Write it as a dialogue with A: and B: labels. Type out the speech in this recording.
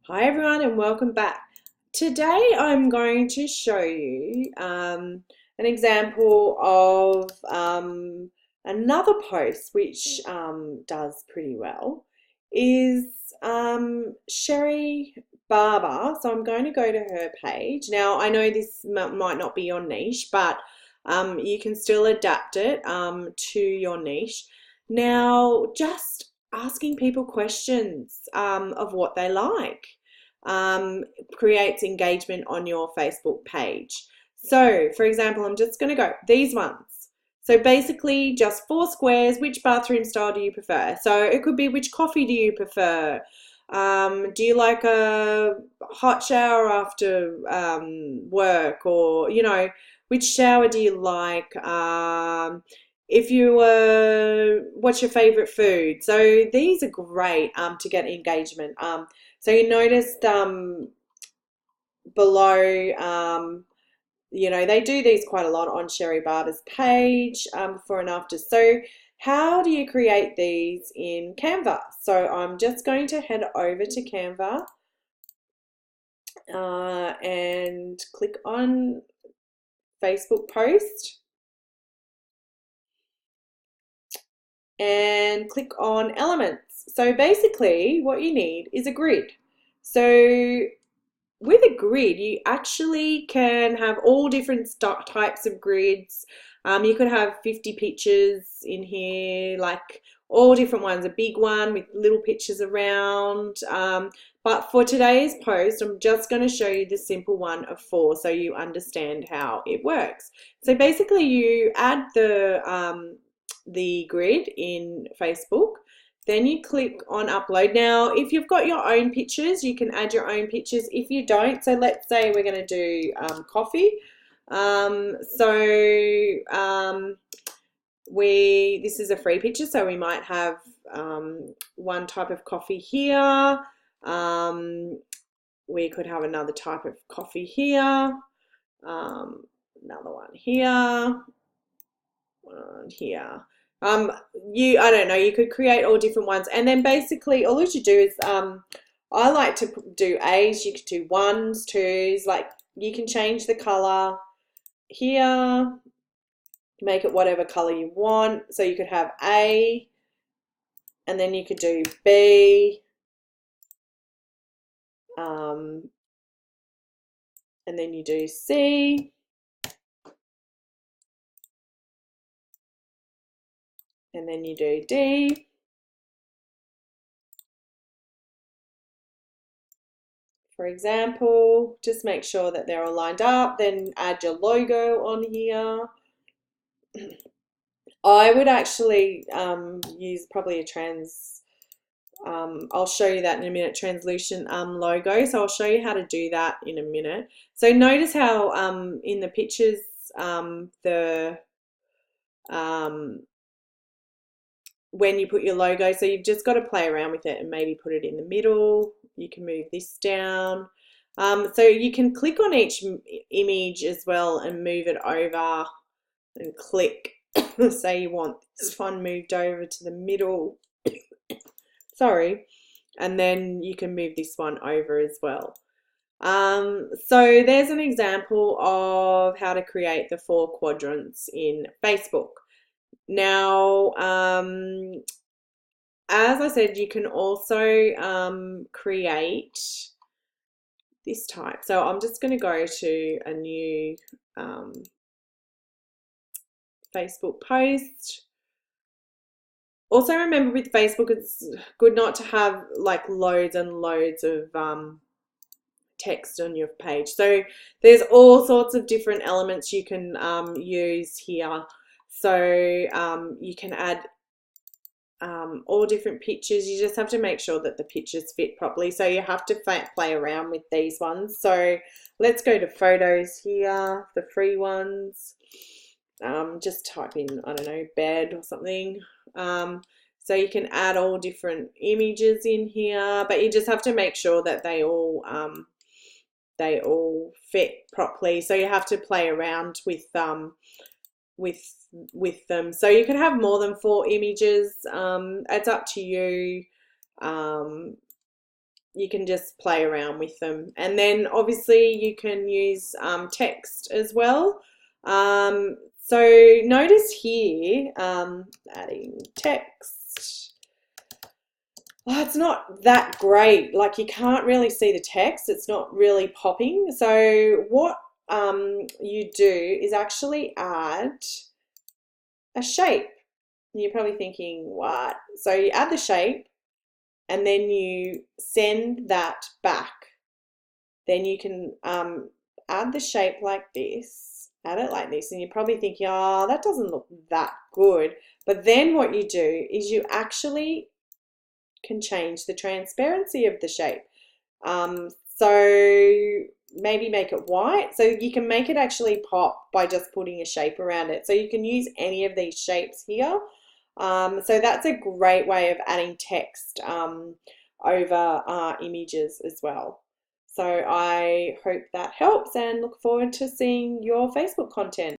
A: Hi everyone and welcome back. Today I'm going to show you an example of another post which does pretty well is Sherry Barber. So I'm going to go to her page. Now I know this might not be your niche, but you can still adapt it to your niche. Now just asking people questions of what they like creates engagement on your Facebook page. So, for example, I'm just going to go these ones. So basically just 4 squares. Which bathroom style do you prefer? So it could be which coffee do you prefer? Do you like a hot shower after work? Or, which shower do you like? If you what's your favorite food? So these are great to get engagement. So you noticed below, they do these quite a lot on Sherry Barber's page, before and after. So how do you create these in Canva? So I'm just going to head over to Canva and click on Facebook post and click on elements. So basically what you need is a grid. So with a grid, you actually can have all different types of grids. You could have 50 pictures in here, like all different ones, a big one with little pictures around. But for today's post, I'm just going to show you the simple one of 4 so you understand how it works. So basically you add the grid in Facebook. Then you click on upload. Now, if you've got your own pictures, you can add your own pictures. If you don't, so let's say we're going to do coffee. This is a free picture, so we might have one type of coffee here. We could have another type of coffee here. Another one here. One here. I don't know, you could create all different ones, and then basically all you should do is I like to do A's. You could do 1s, 2s, like you can change the color here, make it whatever color you want. So you could have A, and then you could do B, and then you do C, and then you do D. For example, just make sure that they're all lined up, then add your logo on here. I would actually use probably a I'll show you that in a minute, translucent logo. So I'll show you how to do that in a minute. So notice how in the pictures, when you put your logo, so you've just got to play around with it and maybe put it in the middle. You can move this down. So you can click on each image as well and move it over and click. Say you want this one moved over to the middle. Sorry. And then you can move this one over as well. So there's an example of how to create the 4 quadrants in Facebook. Now, as I said, you can also create this type. So I'm just going to go to a new Facebook post. Also remember with Facebook, it's good not to have like loads and loads of text on your page. So there's all sorts of different elements you can use here. So you can add all different pictures. You just have to make sure that the pictures fit properly. So you have to play around with these ones. So let's go to photos here, the free ones. Just type in, I don't know, bed or something. So you can add all different images in here, but you just have to make sure that they all fit properly. So you have to play around with them. So you can have more than 4 images. It's up to you. you can just play around with them. And then obviously you can use text as well. So notice here, adding text. Oh, it's not that great. Like you can't really see the text. It's not really popping. So what you do is actually add a shape. You're probably thinking, what? So you add the shape and then you send that back. Then you can add the shape like this, add it like this, and you're probably thinking, oh, that doesn't look that good. But then what you do is you actually can change the transparency of the shape. So maybe make it white. So you can make it actually pop by just putting a shape around it. So you can use any of these shapes here. So that's a great way of adding text over images as well. So I hope that helps and look forward to seeing your Facebook content.